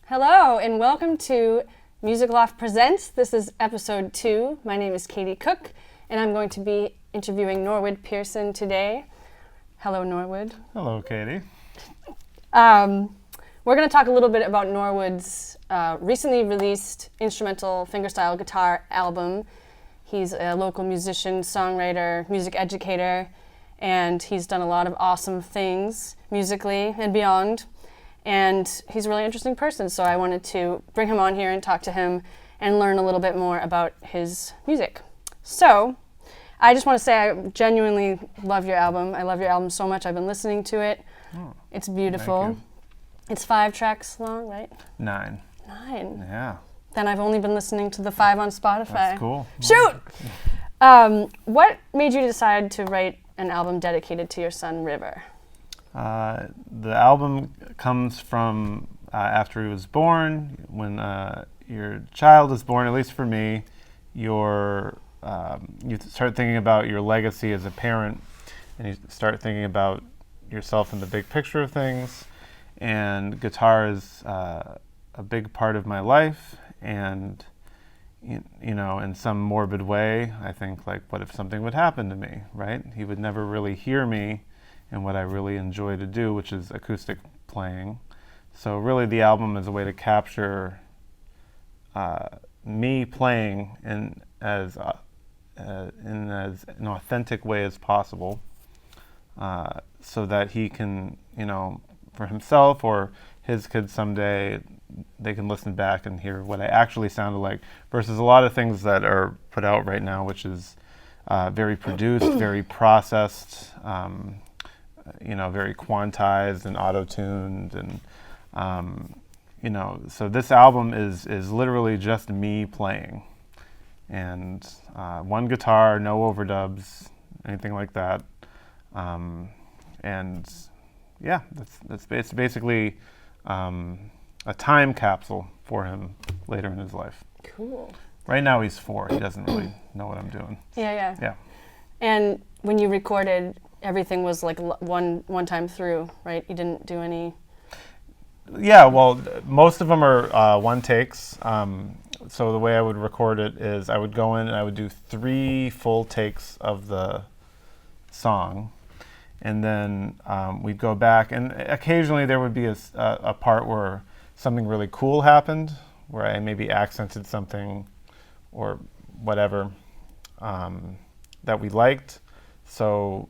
Hello and welcome to Music Loft Presents. This is episode 2. My name is Katie Cook and I'm going to be interviewing Norwood Pearson today. Hello, Norwood. Hello, Katie. We're going to talk a little bit about Norwood's recently released instrumental fingerstyle guitar album. He's a local musician, songwriter, music educator, and he's done a lot of awesome things musically and beyond. And he's a really interesting person, so I wanted to bring him on here and talk to him and learn a little bit more about his music. So, I just want to say I genuinely love your album. I love your album so much. I've been listening to it. Oh, it's beautiful. thank you. It's 5 tracks long, right? 9. 9. Yeah. Then I've only been listening to the 5 on Spotify. That's cool. Shoot! What made you decide to write an album dedicated to your son, River? The album comes from after he was born. When your child is born, at least for me, you start thinking about your legacy as a parent, and you start thinking about yourself in the big picture of things. And guitar is a big part of my life, and you know, in some morbid way, I think, like, what if something would happen to me, right? He would never really hear me in what I really enjoy to do, which is acoustic playing. So really the album is a way to capture me playing in as an authentic way as possible, so that he can, you know, for himself or his kids someday, they can listen back and hear what I actually sounded like, versus a lot of things that are put out right now, which is very produced, very processed, you know, very quantized and auto-tuned, and you know, so this album is literally just me playing, and one guitar, no overdubs, anything like that, and yeah, it's basically a time capsule for him later in his life. Cool. Right now he's 4. He doesn't really know what I'm doing. Yeah. And when you recorded, everything was like one time through, right? You didn't do any... Yeah, well, most of them are one takes. So the way I would record it is I would go in and I would do 3 full takes of the song, and then we'd go back, and occasionally there would be a part where something really cool happened, where I maybe accented something or whatever that we liked. So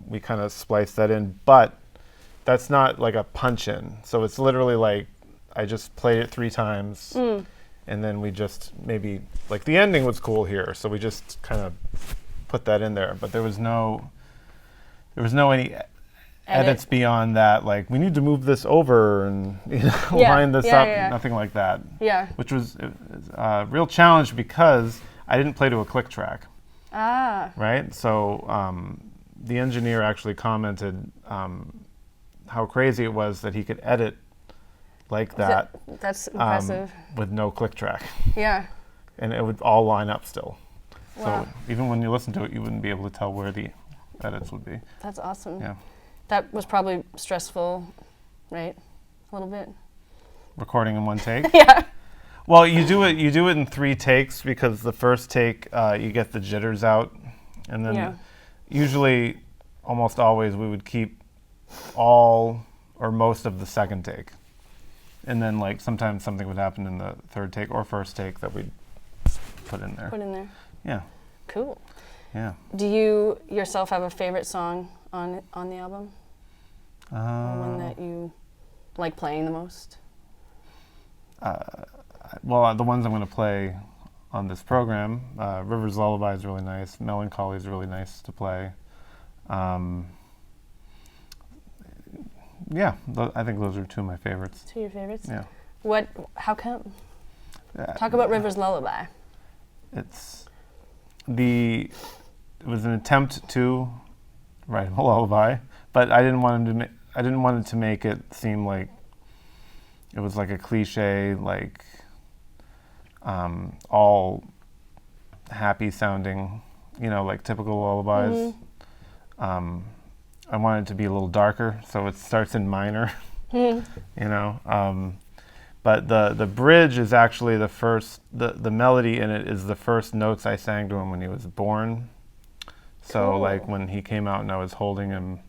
we kind of spliced that in, but that's not like a punch in. So it's literally like I just played it 3 times, and then we just maybe, like, the ending was cool here, so we just kind of put that in there. But there was no any edits beyond that, like, we need to move this over and, you know, line this up. Nothing like that. Yeah. Which was a real challenge because I didn't play to a click track. Ah. Right? So the engineer actually commented how crazy it was that he could edit like that. That's impressive. With no click track. Yeah. And it would all line up still. Wow. So even when you listen to it, you wouldn't be able to tell where the edits would be. That's awesome. Yeah. That was probably stressful, right? A little bit. Recording in one take? Yeah. Well, you do it in 3 takes, because the first take you get the jitters out, and then usually, almost always, we would keep all or most of the second take, and then, like, sometimes something would happen in the third take or first take that we'd put in there. Yeah. Cool. Yeah. Do you yourself have a favorite song on the album? Or one that you like playing the most? Well, the ones I'm going to play on this program, River's Lullaby is really nice. Melancholy is really nice to play. Yeah, I think those are 2 of my favorites. 2 of your favorites? Yeah. How come? Talk about River's Lullaby. It was an attempt to write a lullaby, but I didn't want it to make it seem like it was like a cliche, like all happy sounding, you know, like typical lullabies. I wanted it to be a little darker, so it starts in minor, you know. But the bridge is actually the first, the melody in it is the first notes I sang to him when he was born. So Cool. like when he came out and I was holding him,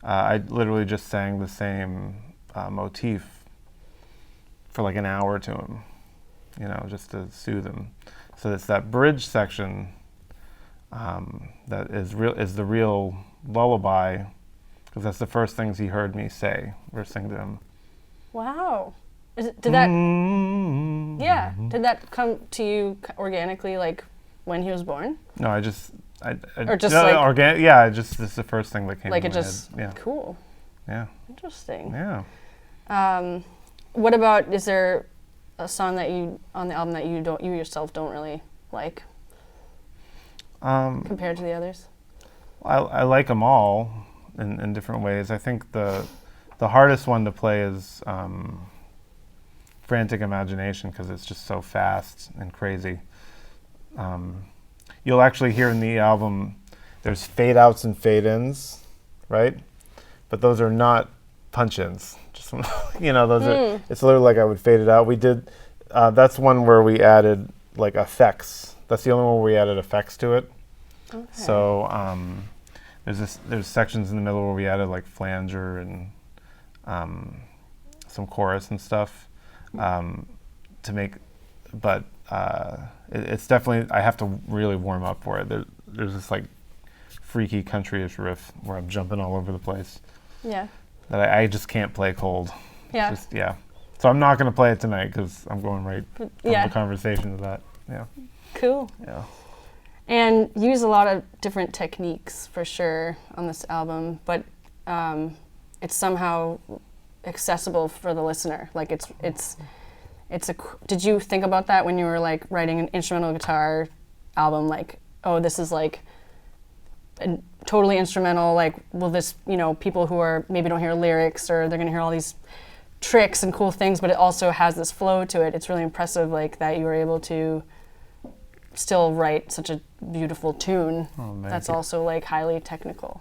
I literally just sang the same motif for like an hour to him, you know, just to soothe him. So it's that bridge section that is the real lullaby, because that's the first things he heard me say or sing to him. Wow. Did that? Yeah. Did that come to you organically, like when he was born? No, I Or just no, like organic. Yeah, it's the first thing that came. like to it my just head. Yeah. cool. Yeah. Interesting. Yeah. What about, is there a song that you on the album that you yourself don't really like compared to the others? I like them all in different ways. I think the hardest one to play is Frantic Imagination, because it's just so fast and crazy. You'll actually hear in the album there's fade outs and fade ins, right? But those are not punch ins. Just those are. It's literally like I would fade it out. We did. That's one where we added like effects. That's the only one where we added effects to it. Okay. So there's sections in the middle where we added like flanger and some chorus and stuff to make, but it's definitely, I have to really warm up for it. There's this like freaky countryish riff where I'm jumping all over the place Yeah. that I just can't play cold. Yeah. Just, yeah. So I'm not going to play it tonight because I'm going right from Yeah. the conversation to that. Yeah. Cool. Yeah. And you use a lot of different techniques for sure on this album, but it's somehow accessible for the listener. Like did you think about that when you were like writing an instrumental guitar album? Like, oh, this is like totally instrumental. Like, will this, people who are maybe don't hear lyrics, or they're gonna hear all these tricks and cool things, but it also has this flow to it. It's really impressive, like that you were able to still write such a beautiful tune that's also like highly technical.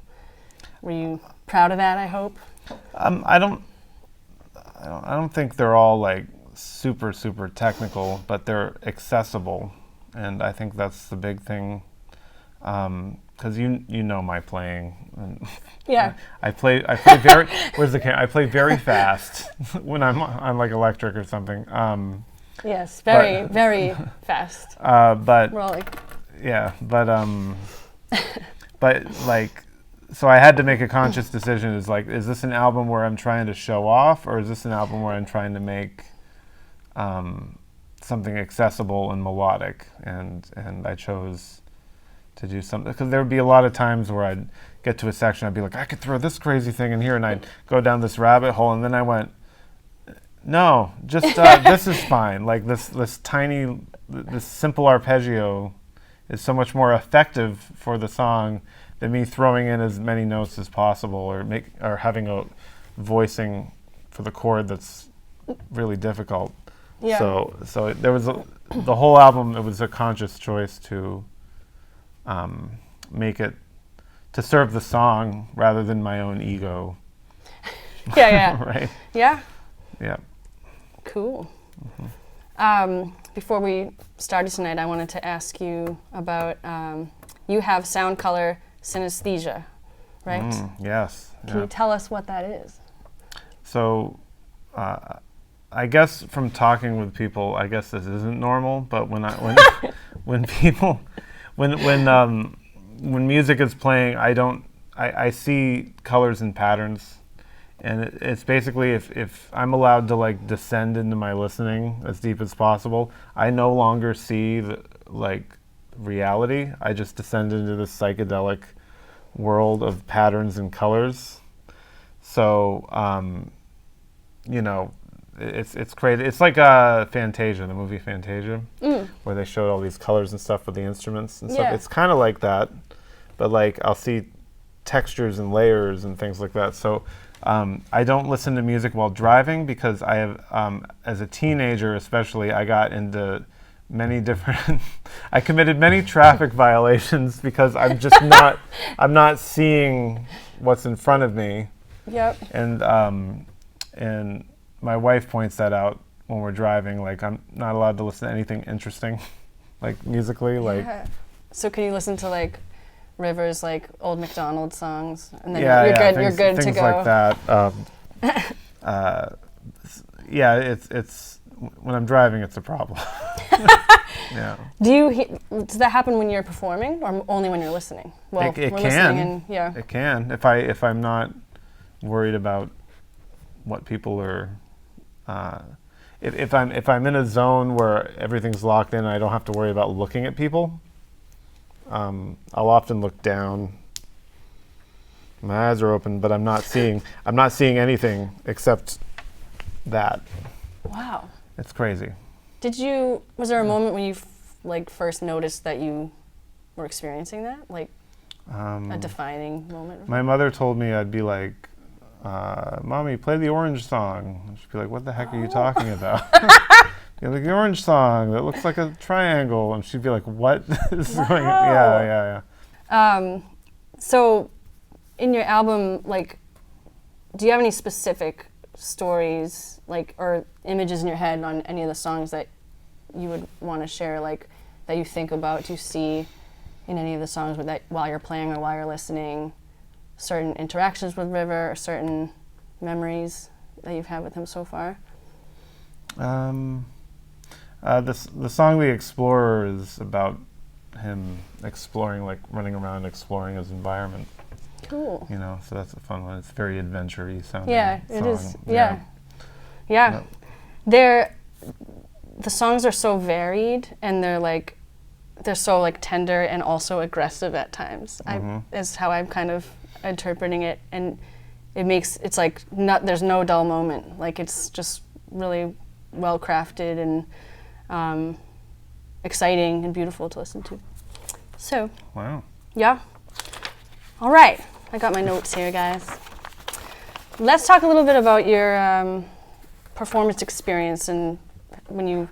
Were you proud of that, I hope? I don't think they're all like super technical, but they're accessible, and I think that's the big thing. Because you know my playing. And Yeah. I play very. Where's the camera? I play very fast when I'm on like electric or something. Yes, very fast. But We're all like, yeah, but like, so I had to make a conscious decision. Is this an album where I'm trying to show off, or is this an album where I'm trying to make something accessible and melodic? And I chose to do something, because there would be a lot of times where I'd get to a section, I'd be like, I could throw this crazy thing in here, and I'd go down this rabbit hole, and then I went, no, just this is fine. Like this simple arpeggio is so much more effective for the song than me throwing in as many notes as possible, or having a voicing for the chord that's really difficult. yeah. So there was the whole album. It was a conscious choice to make it to serve the song rather than my own ego. Yeah. Right. Yeah. Yeah. Cool. Before we started tonight, I wanted to ask you about, you have sound color synesthesia, right? Yes. Can you tell us what that is? So, I guess from talking with people, I guess this isn't normal. But when music is playing, I see colors and patterns. And it's basically, if I'm allowed to like descend into my listening as deep as possible, I no longer see the reality. I just descend into this psychedelic world of patterns and colors. So, it's crazy. It's like Fantasia, the movie Fantasia, where they showed all these colors and stuff with the instruments and stuff. Yeah. It's kind of like that, but like I'll see textures and layers and things like that. So. I don't listen to music while driving because I have, as a teenager especially, I got into many different, I committed many traffic violations because I'm just I'm not seeing what's in front of me. Yep. And my wife points that out when we're driving, like I'm not allowed to listen to anything interesting, like musically, like. Yeah. So can you listen to like Rivers, like Old MacDonald songs, and then Yeah, you're yeah, good. You're good to things go. like that. Yeah, it's when I'm driving, it's a problem. Yeah. Does that happen when you're performing, or only when you're listening? Well, It we're can. listening and yeah. It can if I'm not worried about what people are. If I'm in a zone where everything's locked in, and I don't have to worry about looking at people. I'll often look down. My eyes are open, but I'm not seeing anything except that. Wow. It's crazy. Was there a moment when you like first noticed that you were experiencing that? Like a defining moment? My mother told me I'd be like, Mommy, play the Orange song. And she'd be like, what the heck are you talking about? Like the Orange song that looks like a triangle. And she'd be like, what is going on? Yeah. So in your album, like, do you have any specific stories, like, or images in your head on any of the songs that you would want to share, like, that you think about, you see in any of the songs while you're playing or while you're listening, certain interactions with River, or certain memories that you've had with him so far? The song The Explorer is about him exploring, like running around exploring his environment. Cool. You know, so that's a fun one. It's very adventure-y sounding. Yeah, song. it is. Yeah. The songs are so varied, and they're so like tender and also aggressive at times. Is how I'm kind of interpreting it, and it's like there's no dull moment. Like it's just really well crafted and exciting and beautiful to listen to. So. Wow. Yeah. All right. I got my notes here, guys. Let's talk a little bit about your performance experience and when you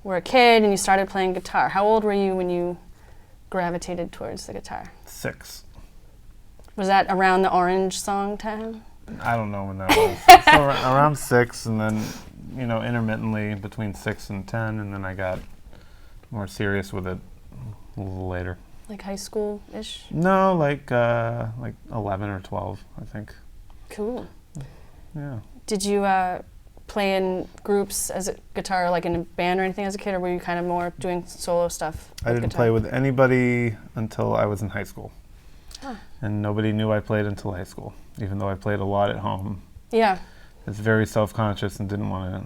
were a kid and you started playing guitar. How old were you when you gravitated towards the guitar? 6. Was that around the Orange song time? I don't know when that was. So around 6, and then, intermittently between 6 and 10, and then I got more serious with it a little later. Like high school-ish? No, like 11 or 12, I think. Cool. Yeah. Did you play in groups as a guitar, like in a band or anything as a kid, or were you kind of more doing solo stuff? I didn't play with anybody until I was in high school. Huh. And nobody knew I played until high school, even though I played a lot at home. Yeah. I was very self-conscious and didn't want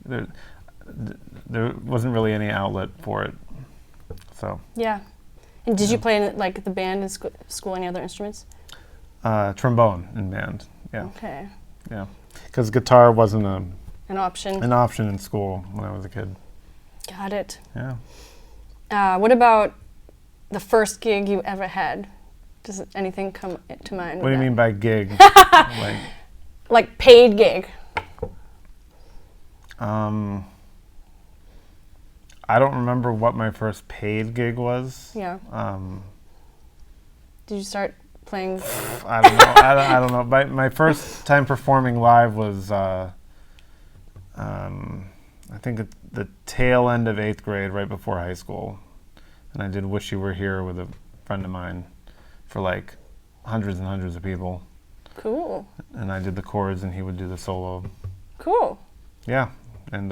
to... There wasn't really any outlet for it, so... Yeah. And did you play in like the band in school, any other instruments? Trombone in band, yeah. Okay. Yeah, because guitar wasn't an option in school when I was a kid. Got it. Yeah. What about the first gig you ever had? Does anything come to mind? What do you mean by gig? Like paid gig. I don't remember what my first paid gig was. Yeah. Did you start playing? I don't know. I don't know. My first time performing live was, I think at the tail end of 8th grade, right before high school. And I did Wish You Were Here with a friend of mine for like hundreds and hundreds of people. Cool. And I did the chords and he would do the solo. Cool. Yeah. And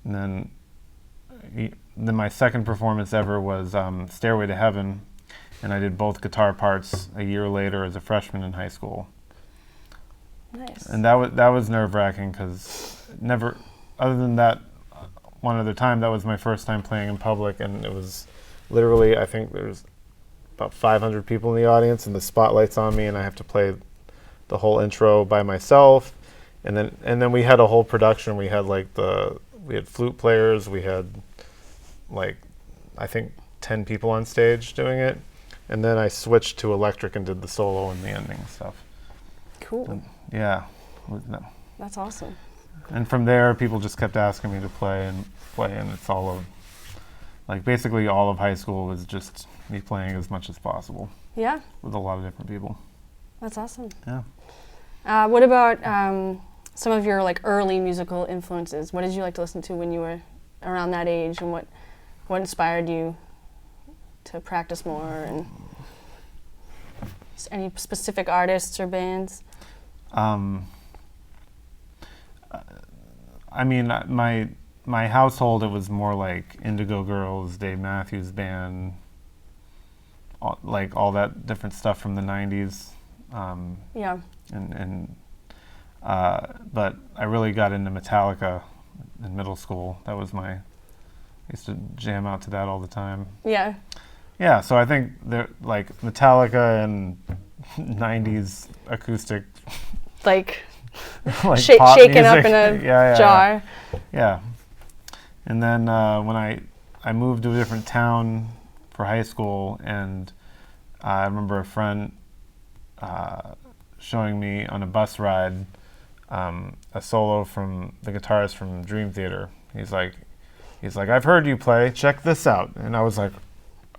then my second performance ever was Stairway to Heaven, and I did both guitar parts a year later as a freshman in high school. Nice. And that was nerve-wracking because other than that one other time, that was my first time playing in public, and it was literally, I think there's about 500 people in the audience, and the spotlight's on me, and I have to play the whole intro by myself. And then we had a whole production. We had we had flute players. We had I think 10 people on stage doing it. And then I switched to electric and did the solo and the ending stuff. Cool. And, yeah. That's awesome. And from there, people just kept asking me to play, and it's all of, basically all of high school was just me playing as much as possible. Yeah. With a lot of different people. That's awesome. Yeah. What about some of your like early musical influences. What did you like to listen to when you were around that age, and what inspired you to practice more, and any specific artists or bands? I mean, my household, it was more like Indigo Girls, Dave Matthews Band, like all that different stuff from the 90s. Yeah. But I really got into Metallica in middle school. That was I used to jam out to that all the time. Yeah. Yeah, so I think they're like Metallica and 90s acoustic, Like, like shaken pop up music. in a Yeah. jar. Yeah. And then when I moved to a different town for high school, and I remember a friend showing me on a bus ride a solo from the guitarist from Dream Theater. He's like, I've heard you play. Check this out. And I was like,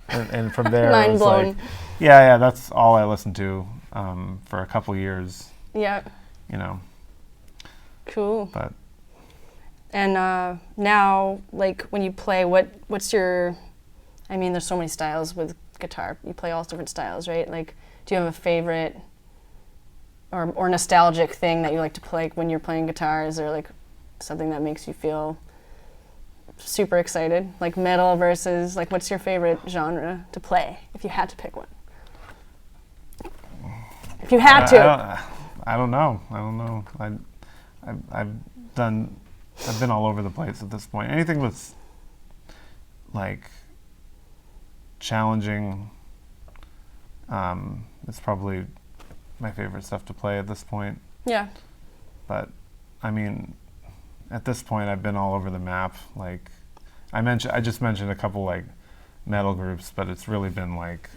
and from there, I Mind was blown. like, yeah. That's all I listened to for a couple years. Yeah. You know. Cool. But. And now, like, when you play, what's your, I mean, there's so many styles with guitar. You play all different styles, right? Like, do you have a favorite or nostalgic thing that you like to play when you're playing guitar? Is there, like, something that makes you feel super excited? Like metal versus, like, what's your favorite genre to play, if you had to pick one? If you had to. I don't know. I've been all over the place at this point. Anything that's like challenging is probably my favorite stuff to play at this point. Yeah. But I mean, at this point, I've been all over the map. Like I just mentioned a couple like metal groups, but it's really been like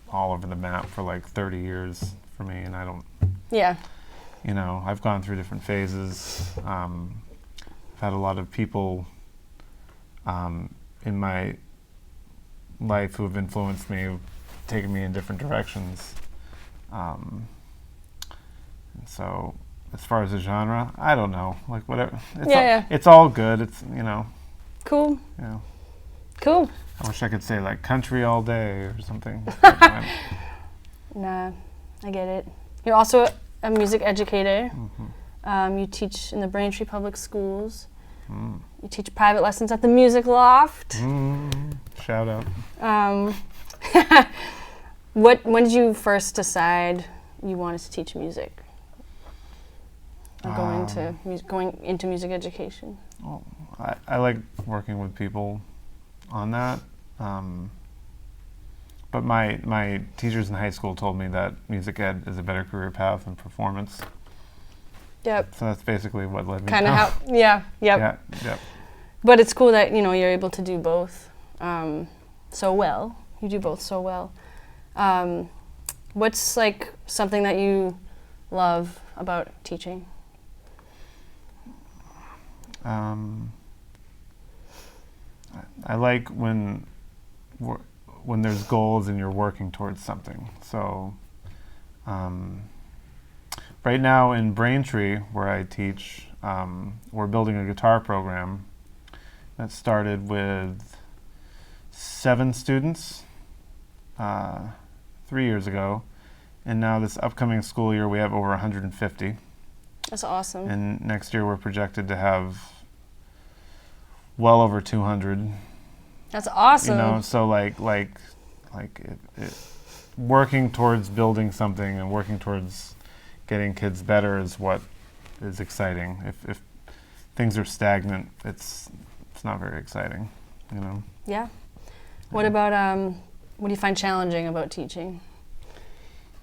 all over the map for like 30 years for me, and I don't. Yeah. You know, I've gone through different phases. I've had a lot of people in my life who have influenced me, taken me in different directions. And so, as far as the genre, I don't know. Like whatever. It's all good. It's Cool. You know. Cool. I wish I could say like country all day or something. Nah, I get it. You're also a music educator. Mm-hmm. You teach in the Braintree Public Schools. Mm. You teach private lessons at the Music Loft. Shout out. When did you first decide you wanted to teach music? Or going into music education? Well, I like working with people on that. But my teachers in high school told me that music ed is a better career path than performance. Yep. So that's basically what led me. Kind of how. Yeah. Yep. Yep. But it's cool that you're able to do both so well. You do both so well. What's like something that you love about teaching? I like when there's goals and you're working towards something. So right now in Braintree, where I teach, we're building a guitar program that started with 7 students 3 years ago, and now this upcoming school year we have over 150. That's awesome. And next year we're projected to have well over 200. That's awesome. So like working towards building something and working towards getting kids better is what is exciting. If things are stagnant, it's not very exciting, Yeah. What about what do you find challenging about teaching?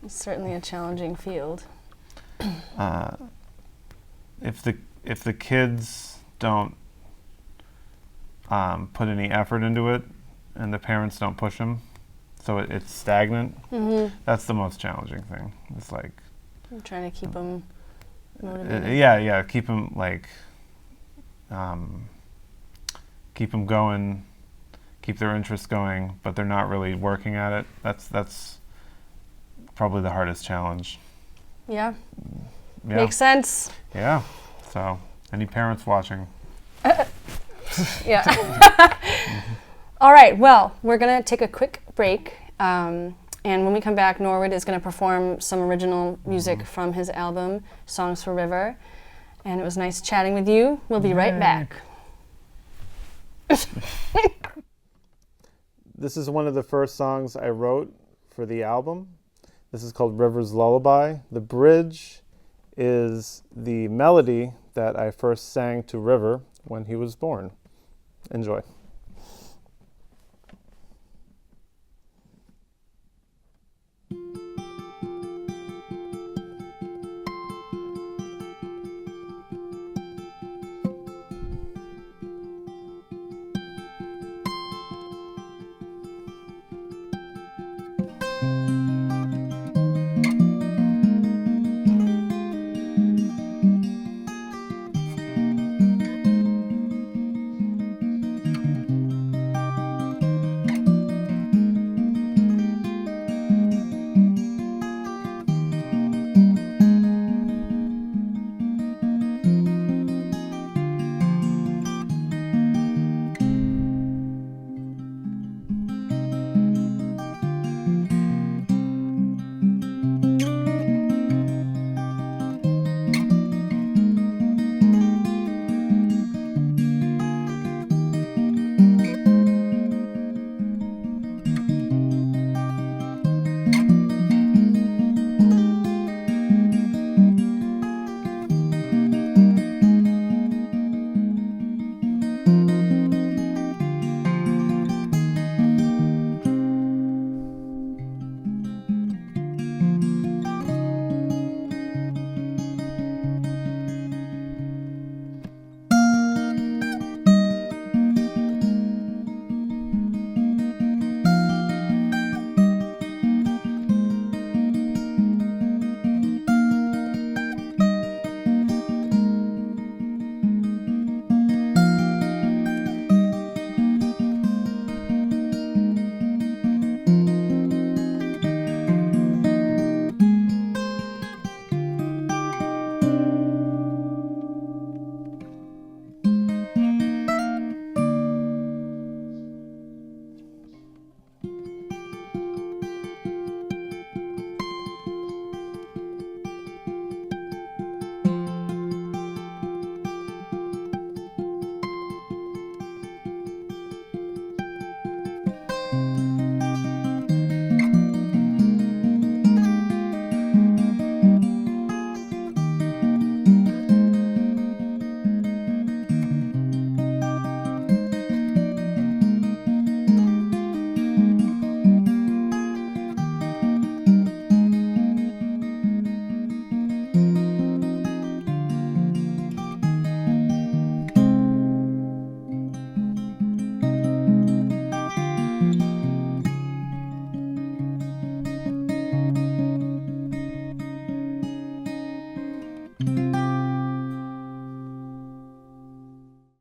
It's certainly a challenging field. If the kids don't put any effort into it, and the parents don't push them, so it's stagnant. Mm-hmm. That's the most challenging thing. It's like I'm trying to keep them motivated. Yeah. Keep them keep them going, keep their interest going, but they're not really working at it. That's probably the hardest challenge. Yeah. Yeah. Makes sense. Yeah. So, any parents watching? Yeah. All right, well, we're going to take a quick break. And when we come back, Norwood is going to perform some original music from his album, Songs for River. And it was nice chatting with you. We'll be right back. This is one of the first songs I wrote for the album. This is called River's Lullaby. The bridge is the melody that I first sang to River when he was born. Enjoy.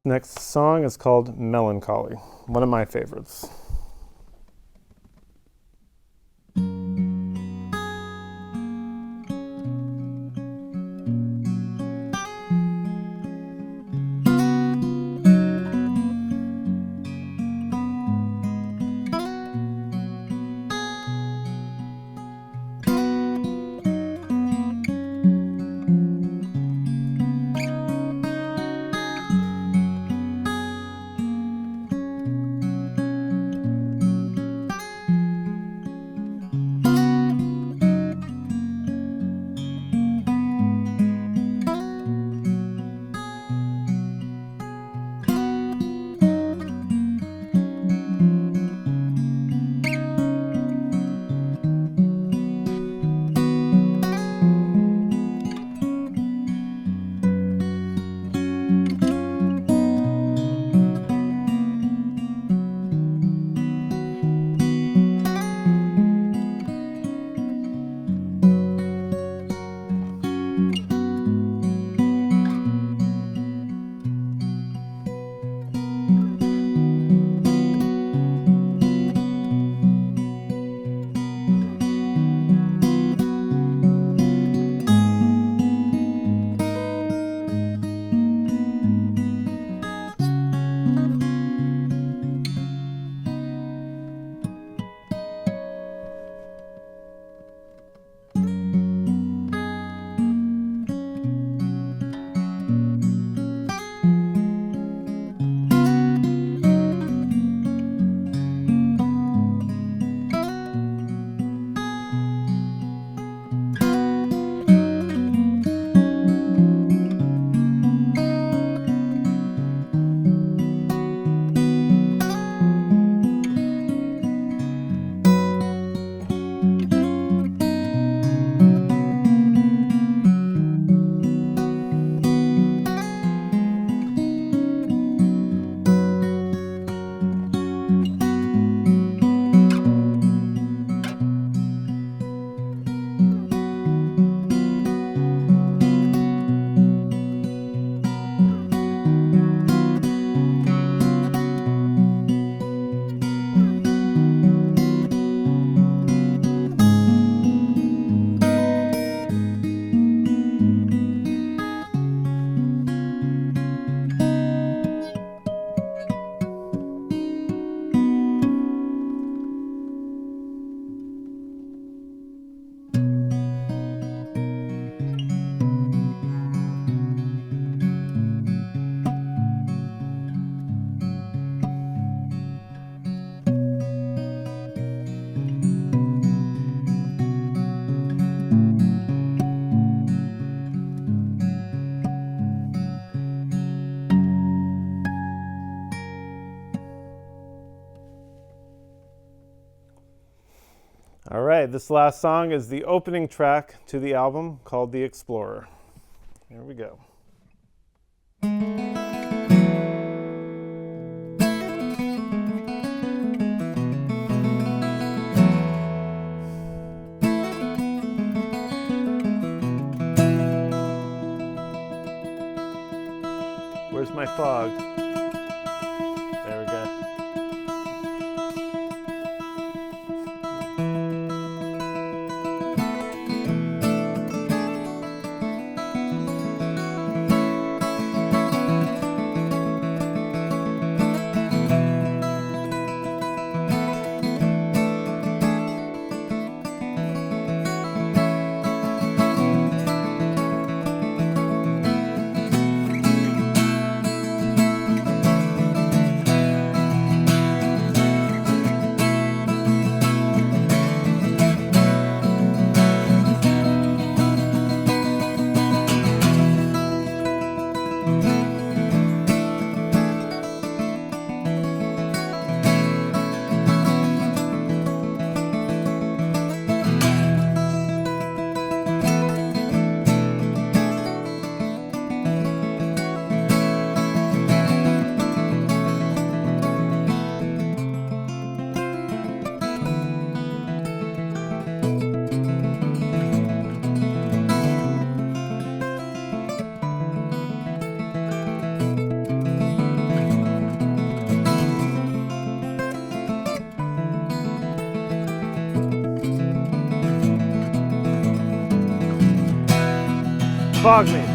Next song is called Melancholy, one of my favorites. All right, this last song is the opening track to the album called The Explorer. Here we go. Where's my fog? There we go. Fog me.